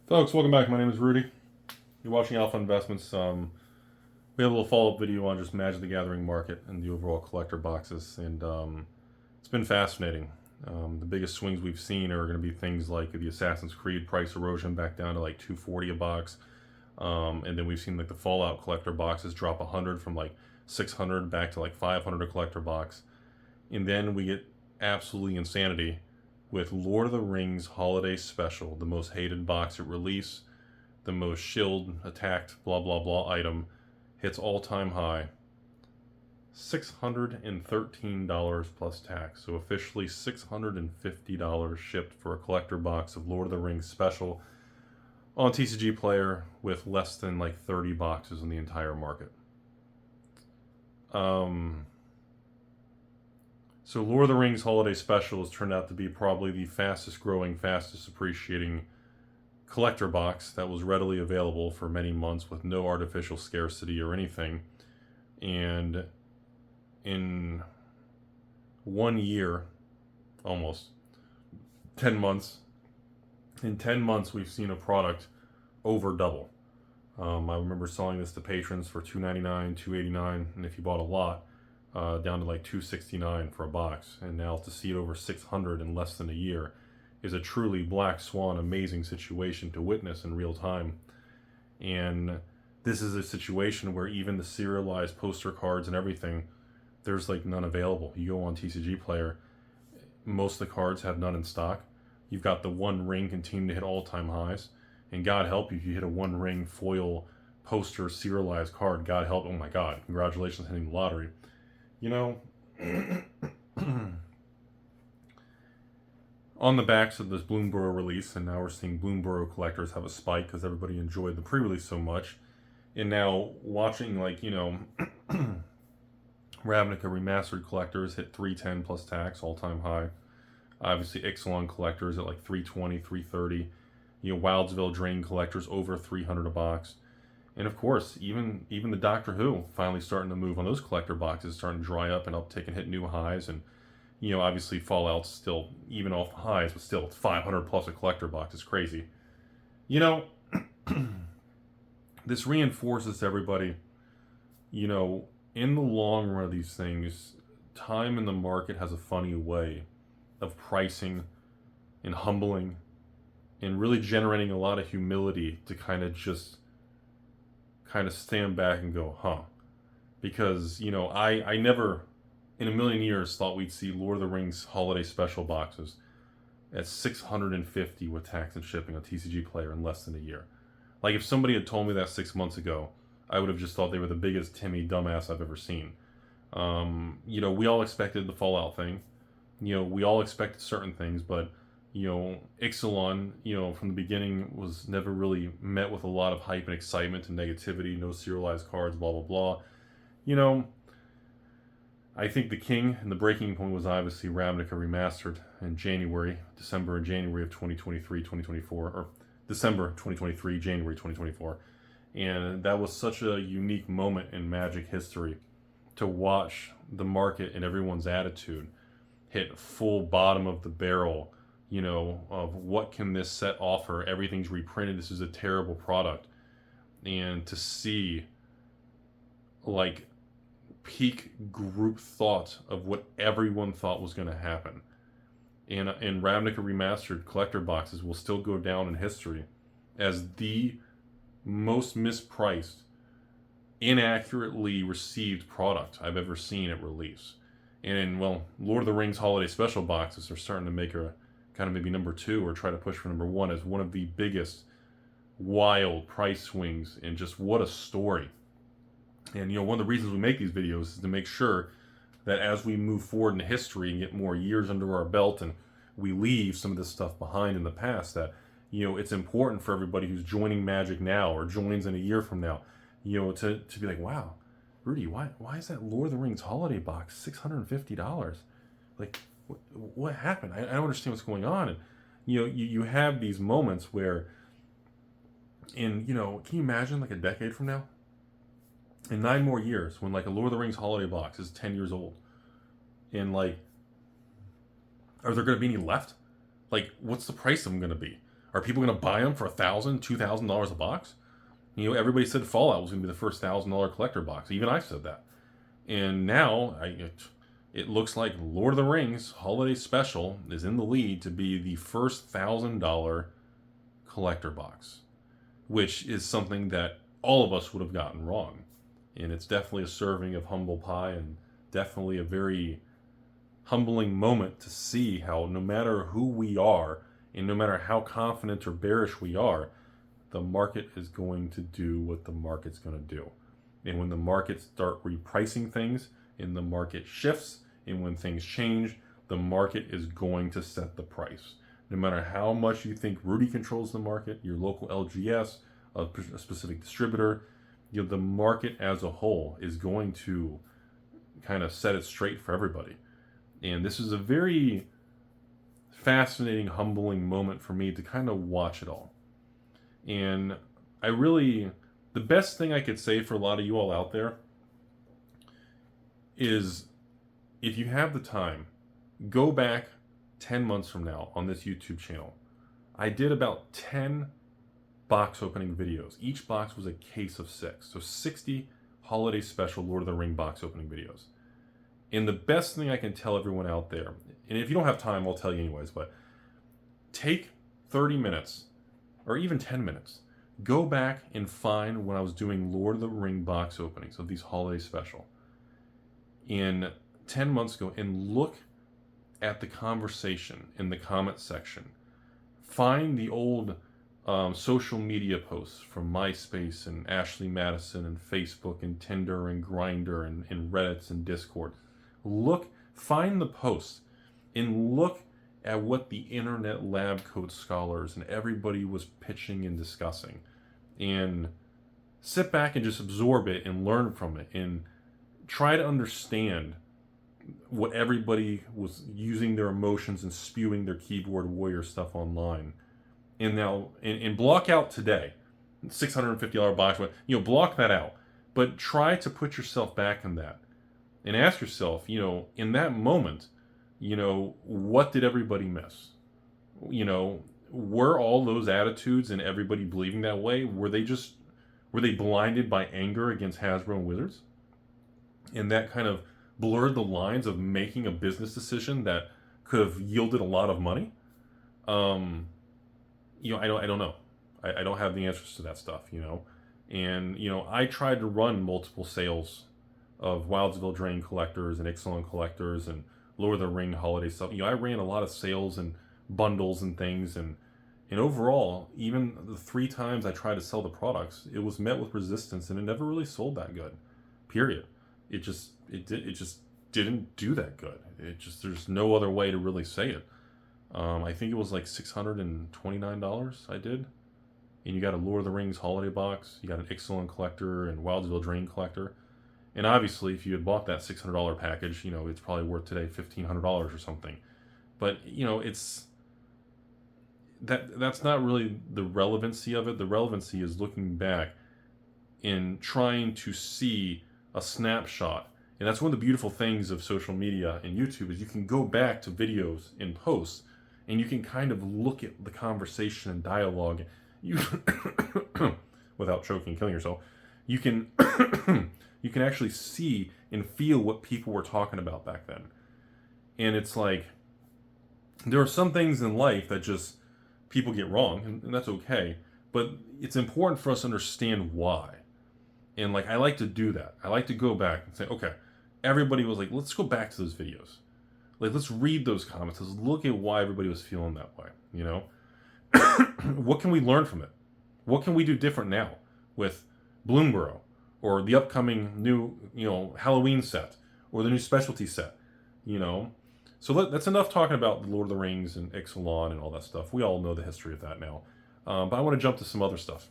Folks, welcome back. My name is Rudy. You're watching Alpha Investments. We have a little follow-up video on just Magic the Gathering market and the overall collector boxes, and it's been fascinating. The biggest swings we've seen are going to be things like the Assassin's Creed price erosion back down to like $240 a box, and then we've seen like the Fallout collector boxes drop 100 from like 600 back to like 500 a collector box, and then we get absolutely insanity with Lord of the Rings Holiday Special, the most hated box at release, the most shilled, attacked, blah blah blah item, hits all-time high. $613 plus tax. So officially $650 shipped for a collector box of Lord of the Rings Special on TCG Player with less than like 30 boxes in the entire market. So Lord of the Rings Holiday Special has turned out to be probably the fastest growing, fastest appreciating collector box that was readily available for many months with no artificial scarcity or anything. And in 1 year, almost 10 months, in 10 months we've seen a product over double. I remember selling this to patrons for $2.99, $2.89, and if you bought a lot, down to like $269 for a box. And now to see it over 600 in less than a year is a truly black swan amazing situation to witness in real time. And this is a situation where even the serialized poster cards and everything, there's like none available. You go on TCG Player, most of the cards have none in stock. You've got the One Ring continuing to hit all-time highs, and God help you if you hit a One Ring foil poster serialized card. God help, oh my God, congratulations on hitting the lottery. You know, on the backs of this Bloomburrow release, and now we're seeing Bloomburrow collectors have a spike because everybody enjoyed the pre-release so much, and now watching like, Ravnica Remastered collectors hit 310 plus tax, all-time high. Obviously Ixalan collectors at like 320, 330. Wildsville Drain collectors over 300 a box. And of course, even the Doctor Who finally starting to move on those collector boxes, starting to dry up and uptick and hit new highs. And obviously Fallout's still even off the highs, but still it's 500 plus a collector box. It's crazy. This reinforces to everybody. In the long run of these things, time in the market has a funny way of pricing and humbling and really generating a lot of humility to kind of stand back and go, huh? Because, I never in a million years thought we'd see Lord of the Rings Holiday Special boxes at $650 with tax and shipping on TCG Player in less than a year. Like, if somebody had told me that 6 months ago, I would have just thought they were the biggest Timmy dumbass I've ever seen. We all expected the Fallout thing. We all expected certain things, but Ixalan, from the beginning was never really met with a lot of hype and excitement and negativity, no serialized cards, blah, blah, blah. I think the king and the breaking point was obviously Ravnica Remastered in December and January of 2023, 2024, or December 2023, January 2024. And that was such a unique moment in Magic history to watch the market and everyone's attitude hit full bottom of the barrel, of what can this set offer? Everything's reprinted. This is a terrible product. And to see like peak group thought of what everyone thought was going to happen. And Ravnica Remastered collector boxes will still go down in history as the most mispriced, inaccurately received product I've ever seen at release. And Lord of the Rings Holiday Special boxes are starting to make a kind of maybe number 2 or try to push for number 1 as one of the biggest wild price swings, and just what a story. And one of the reasons we make these videos is to make sure that as we move forward in history and get more years under our belt and we leave some of this stuff behind in the past, that it's important for everybody who's joining Magic now or joins in a year from now, to be like, wow, Rudy, why is that Lord of the Rings holiday box $650? Like, what happened? I don't understand what's going on. And you have these moments where, can you imagine like a decade from now, in 9 more years, when like a Lord of the Rings holiday box is 10 years old, and like, are there going to be any left? Like, what's the price of them going to be? Are people going to buy them for $1,000, $2,000 a box? You know, everybody said Fallout was going to be the first $1,000 collector box. Even I said that. And now it looks like Lord of the Rings Holiday Special is in the lead to be the first $1,000 collector box, which is something that all of us would have gotten wrong. And it's definitely a serving of humble pie, and definitely a very humbling moment to see how no matter who we are and no matter how confident or bearish we are, the market is going to do what the market's going to do. And when the market start repricing things and the market shifts and when things change, the market is going to set the price. No matter how much you think Rudy controls the market, your local LGS, a specific distributor, you know, the market as a whole is going to kind of set it straight for everybody. And this is a very fascinating, humbling moment for me to kind of watch it all. And the best thing I could say for a lot of you all out there is, if you have the time, go back 10 months from now on this YouTube channel. I did about 10 box opening videos. Each box was a case of 6. So 60 holiday special Lord of the Ring box opening videos. And the best thing I can tell everyone out there, and if you don't have time, I'll tell you anyways, but take 30 minutes or even 10 minutes. Go back and find when I was doing Lord of the Ring box openings of these holiday special in 10 months ago, and look at the conversation in the comment section. Find the old social media posts from MySpace and Ashley Madison and Facebook and Tinder and Grindr and Reddit and Discord. Find the posts and look at what the internet lab coat scholars and everybody was pitching and discussing, and sit back and just absorb it and learn from it and try to understand what everybody was using their emotions and spewing their keyboard warrior stuff online. And now, and block out today, $650 box, block that out. But try to put yourself back in that and ask yourself, in that moment, what did everybody miss? Were all those attitudes and everybody believing that way, were they blinded by anger against Hasbro and Wizards? And that kind of blurred the lines of making a business decision that could have yielded a lot of money? I don't know. I don't have the answers to that stuff, And, I tried to run multiple sales of Wildsville Drain collectors and Ixalan collectors and Lord of the Ring holiday stuff. I ran a lot of sales and bundles and things, and overall, even the 3 times I tried to sell the products, it was met with resistance, and it never really sold that good. Period. It just didn't do that good. There's no other way to really say it. I think it was like $629 I did. And you got a Lord of the Rings holiday box, you got an Ixalan collector and Wildsville Drain collector. And obviously, if you had bought that $600 package, it's probably worth today $1,500 or something. But, that's not really the relevancy of it. The relevancy is looking back and trying to see a snapshot. And that's one of the beautiful things of social media and YouTube, is you can go back to videos and posts, and you can kind of look at the conversation and dialogue. You without choking and killing yourself, you can you can actually see and feel what people were talking about back then. And it's like, there are some things in life that just people get wrong, and that's okay. But it's important for us to understand why. And I like to do that. I like to go back and say, okay, everybody was like, let's go back to those videos. Let's read those comments. Let's look at why everybody was feeling that way, What can we learn from it? What can we do different now with Bloomborough, or the upcoming new, Halloween set, or the new specialty set, So that's enough talking about the Lord of the Rings and Ixalan and all that stuff. We all know the history of that now. But I want to jump to some other stuff.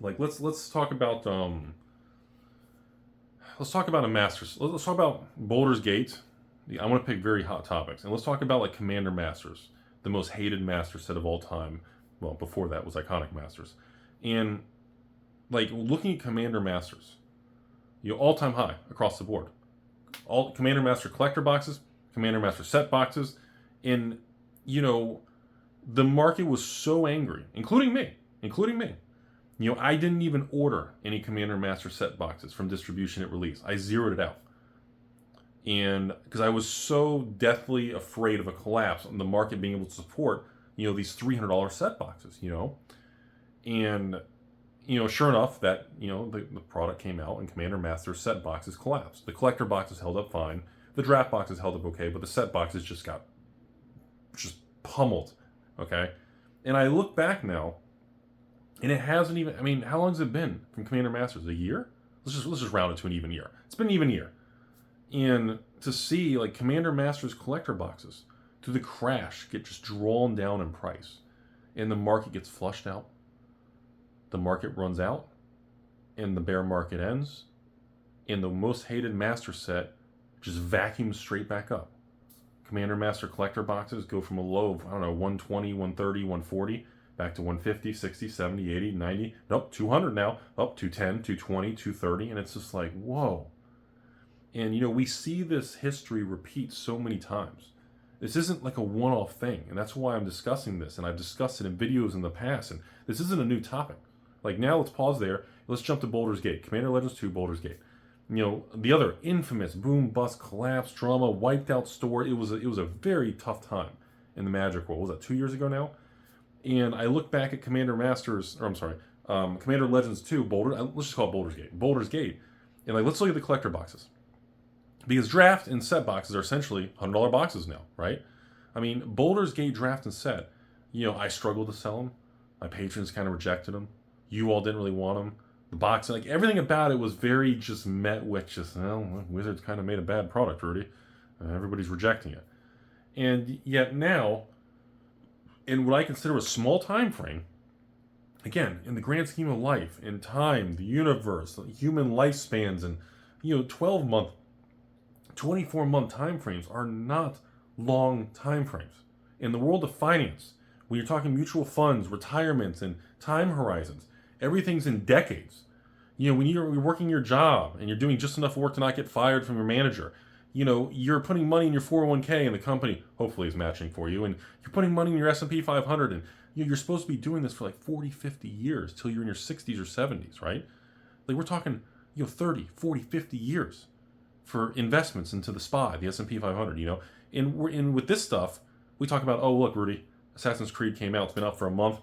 Let's talk about a Masters. Let's talk about Baldur's Gate. I want to pick very hot topics, and let's talk about Commander Masters, the most hated Master set of all time. Well, before that was Iconic Masters, and looking at Commander Masters, all-time high across the board. All Commander Master collector boxes, Commander Master set boxes, and The market was so angry, including me. I didn't even order any Commander Master set boxes from distribution at release. I zeroed it out. And because I was so deathly afraid of a collapse on the market being able to support, these $300 set boxes, And, sure enough, that, the product came out and Commander Master set boxes collapsed. The collector boxes held up fine. The draft boxes held up okay, but the set boxes just got pummeled, okay? And I look back now, and it hasn't even, how long has it been from Commander Masters? A year? Let's just round it to an even year. It's been an even year. And to see, like, Commander Masters collector boxes, through the crash, get just drawn down in price, and the market gets flushed out, the market runs out, and the bear market ends, and the most hated master set just vacuums straight back up. Commander Master collector boxes go from a low of, 120, 130, 140, back to 150, 60, 70, 80, 90, nope, 200 now, up 210, 220, 230, and it's just like, whoa. And, we see this history repeat so many times. This isn't like a one-off thing, and that's why I'm discussing this, and I've discussed it in videos in the past, and this isn't a new topic. Like, now let's pause there. Let's jump to Baldur's Gate. Commander Legends 2, Baldur's Gate. The other infamous boom, bust, collapse, drama, wiped out store. It was a very tough time in the Magic world. Was that 2 years ago now? And I look back at Commander Legends 2, let's just call it Baldur's Gate. And let's look at the collector boxes. Because draft and set boxes are essentially $100 boxes now, right? Baldur's Gate draft and set, I struggled to sell them. My patrons kind of rejected them. You all didn't really want them. The box, everything about it was very just met with Wizards kind of made a bad product, Rudy. Everybody's rejecting it. And yet now, in what I consider a small time frame, again, in the grand scheme of life, in time, the universe, human lifespans, and 12-month, 24-month time frames are not long time frames. In the world of finance, when you're talking mutual funds, retirements, and time horizons, everything's in decades. When you're working your job and you're doing just enough work to not get fired from your manager, you're putting money in your 401k and the company hopefully is matching for you, and you're putting money in your S&P 500, and you're supposed to be doing this for 40, 50 years till you're in your 60s or 70s, right? We're talking 30, 40, 50 years for investments into the SPY, the S&P 500, and with this stuff, we talk about, oh, look, Rudy, Assassin's Creed came out, it's been up for a month,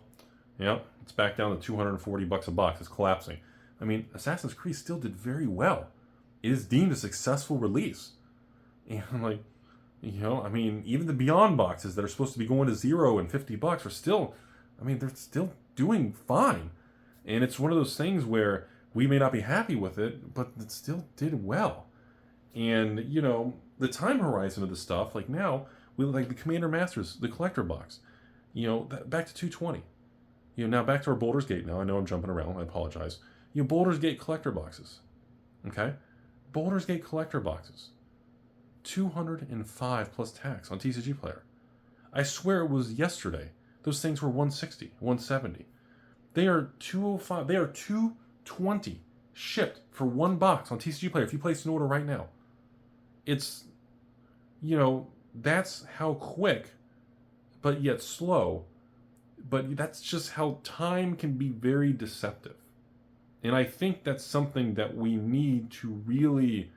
it's back down to $240 a box, it's collapsing. Assassin's Creed still did very well. It is deemed a successful release. And even the Beyond boxes that are supposed to be going to $0 and $50 are still, they're still doing fine. And it's one of those things where we may not be happy with it, but it still did well. And, the time horizon of the stuff, now, we the Commander Masters, the collector box, back to 220. Now back to our Baldur's Gate now. I know I'm jumping around. I apologize. Baldur's Gate collector boxes. Okay? Baldur's Gate collector boxes. 205 plus tax on TCG Player. I swear it was yesterday. Those things were 160, 170. They are 205. They are 220 shipped for one box on TCG Player if you place an order right now. It's, that's how quick, but yet slow. But that's just how time can be very deceptive. And I think that's something that we need to really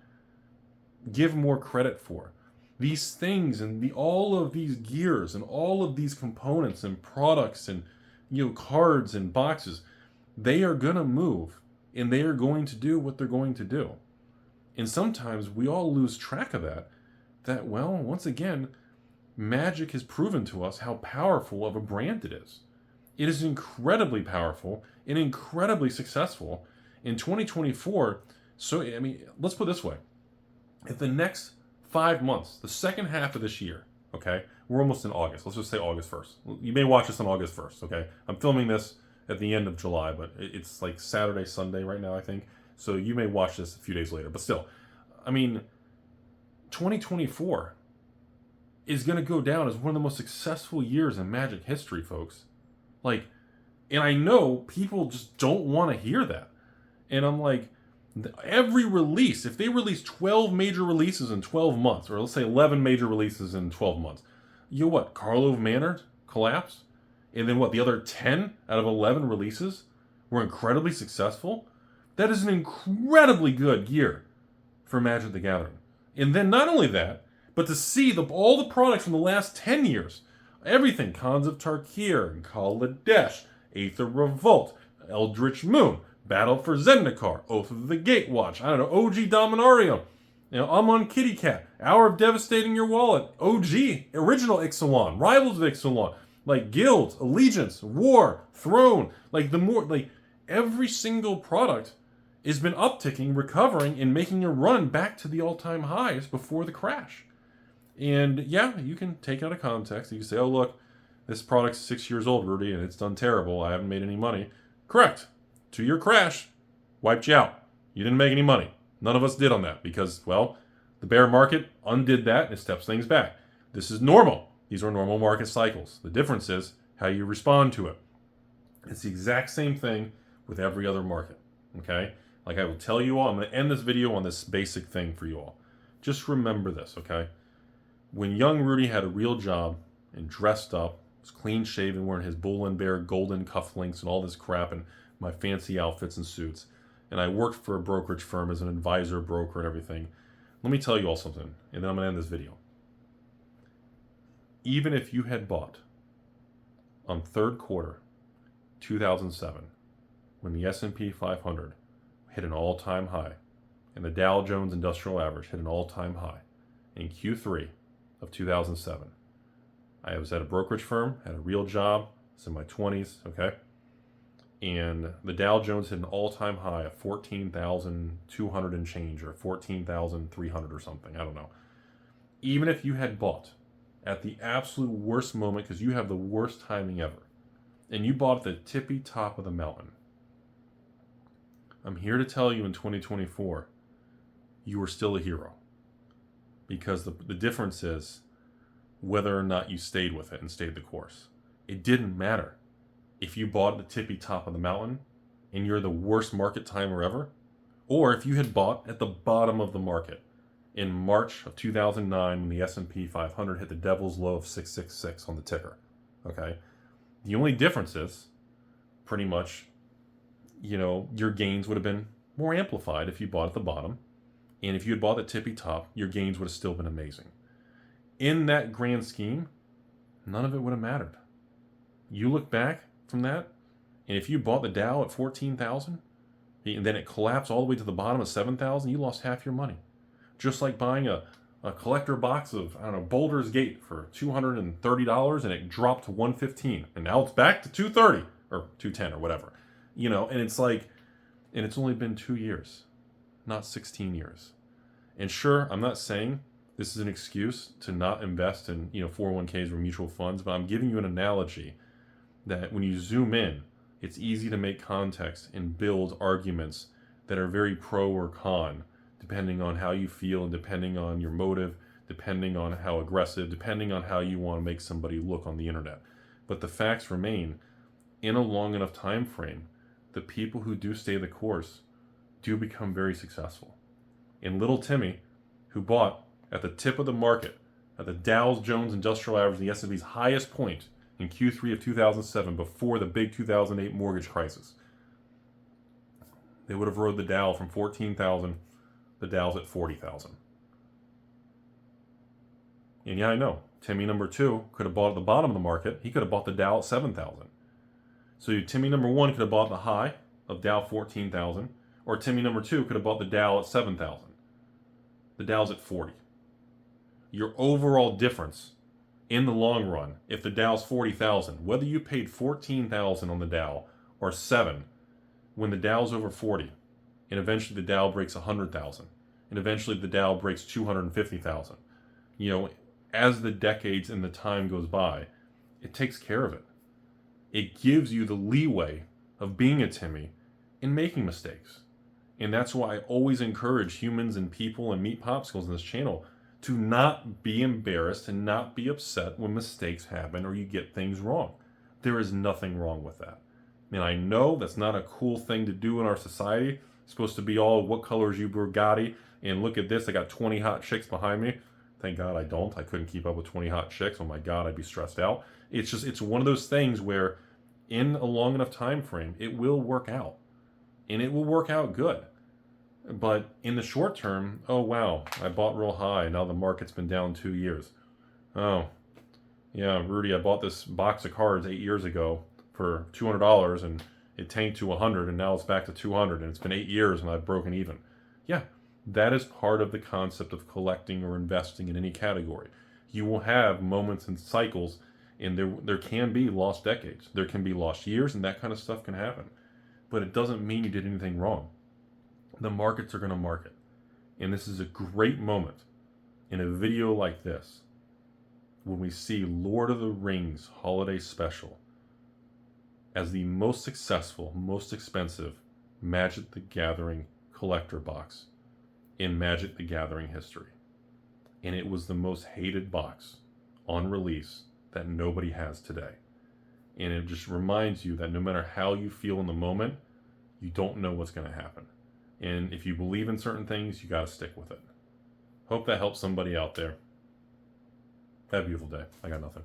give more credit for. These things and all of these gears and all of these components and products and cards and boxes, they are going to move and they are going to do what they're going to do. And sometimes we all lose track of that, well, once again, Magic has proven to us how powerful of a brand it is. It is incredibly powerful and incredibly successful in 2024. So, let's put it this way. If the next 5 months, the second half of this year, okay, we're almost in August. Let's just say August 1st. You may watch this on August 1st, okay? I'm filming this at the end of July, but it's Saturday, Sunday right now, I think. So you may watch this a few days later. But still, 2024 is going to go down as one of the most successful years in Magic history, folks. And I know people just don't want to hear that. And I'm every release, if they release 12 major releases in 12 months, or let's say 11 major releases in 12 months, what, Karlov Manor collapse? and then what, the other 10 out of 11 releases were incredibly successful, that is an incredibly good year for Magic the Gathering. And then not only that, but to see all the products from the last 10 years, everything, Khans of Tarkir, Kaladesh, Aether Revolt, Eldritch Moon, Battle for Zendikar, Oath of the Gatewatch, I don't know, OG Dominarium, Amon Kitty Cat, Hour of Devastating Your Wallet, OG, Original Ixalan, Rivals of Ixalan, like Guild, Allegiance, War, Throne, every single product has been upticking, recovering, and making a run back to the all-time highs before the crash. And yeah, you can take out of context. You can say, oh, look, this product's 6 years old, Rudy, and it's done terrible. I haven't made any money. Correct. 2-year crash wiped you out. You didn't make any money. None of us did on that because, well, the bear market undid that and it steps things back. This is normal. These are normal market cycles. The difference is how you respond to it. It's the exact same thing with every other market, okay? Like I will tell you all, I'm going to end this video on this basic thing for you all. Just remember this, okay? When young Rudy had a real job and dressed up, was clean shaven, wearing his Bull and Bear golden cufflinks and all this crap and my fancy outfits and suits, and I worked for a brokerage firm as an advisor, broker, and everything, let me tell you all something, and then I'm going to end this video. Even if you had bought on third quarter 2007, when the S&P 500 hit an all-time high, and the Dow Jones Industrial Average hit an all-time high in Q3 of 2007. I was at a brokerage firm, had a real job, was in my 20s, okay? And the Dow Jones hit an all-time high of 14,200 and change, or 14,300 or something, I don't know. Even if you had bought at the absolute worst moment, because you have the worst timing ever, and you bought at the tippy top of the mountain, I'm here to tell you in 2024, you are still a hero. Because the difference is whether or not you stayed with it and stayed the course. It didn't matter if you bought at the tippy top of the mountain and you're the worst market timer ever, or if you had bought at the bottom of the market in March of 2009 when the S&P 500 hit the devil's low of 666 on the ticker. Okay? The only difference is pretty much, your gains would have been more amplified if you bought at the bottom. And if you had bought the tippy top, your gains would have still been amazing. In that grand scheme, none of it would have mattered. You look back from that, and if you bought the Dow at 14,000, and then it collapsed all the way to the bottom of 7,000, you lost half your money. Just like buying a collector box of, Boulder's Gate for $230, and it dropped to $115, and now it's back to $230, or $210, or whatever. And it's like, and it's only been 2 years. Not 16 years. And sure, I'm not saying this is an excuse to not invest in 401ks or mutual funds, but I'm giving you an analogy that when you zoom in, it's easy to make context and build arguments that are very pro or con, depending on how you feel and depending on your motive, depending on how aggressive, depending on how you want to make somebody look on the internet. But the facts remain, in a long enough time frame, the people who do stay the course do become very successful. And little Timmy, who bought at the tip of the market, at the Dow Jones Industrial Average, the S&P's highest point in Q3 of 2007, before the big 2008 mortgage crisis, they would have rode the Dow from 14,000, the Dow's at 40,000. And yeah, I know, Timmy number 2 could have bought at the bottom of the market. He could have bought the Dow at 7,000. So Timmy number 1 could have bought the high of Dow 14,000, or Timmy number 2 could have bought the Dow at 7,000. The Dow's at 40. Your overall difference in the long run, if the Dow's 40,000, whether you paid 14,000 on the Dow or 7, when the Dow's over 40, and eventually the Dow breaks 100,000, and eventually the Dow breaks 250,000, as the decades and the time goes by, it takes care of it. It gives you the leeway of being a Timmy and making mistakes. And that's why I always encourage humans and people and meat popsicles in this channel to not be embarrassed and not be upset when mistakes happen or you get things wrong. There is nothing wrong with that. And I know that's not a cool thing to do in our society. It's supposed to be all, what color is your Bugatti? And look at this, I got 20 hot chicks behind me. Thank God I don't. I couldn't keep up with 20 hot chicks. Oh my God, I'd be stressed out. It's one of those things where in a long enough time frame, it will work out. And it will work out good. But in the short term, oh wow, I bought real high. Now the market's been down 2 years. Oh, yeah, Rudy, I bought this box of cards 8 years ago for $200 and it tanked to 100 and now it's back to 200 and it's been 8 years and I've broken even. Yeah, that is part of the concept of collecting or investing in any category. You will have moments and cycles, and there can be lost decades. There can be lost years, and that kind of stuff can happen. But it doesn't mean you did anything wrong. The markets are going to market. And this is a great moment in a video like this when we see Lord of the Rings Holiday Special as the most successful, most expensive Magic the Gathering collector box in Magic the Gathering history. And it was the most hated box on release that nobody has today. And it just reminds you that no matter how you feel in the moment, you don't know what's going to happen. And if you believe in certain things, you got to stick with it. Hope that helps somebody out there. Have a beautiful day. I got nothing.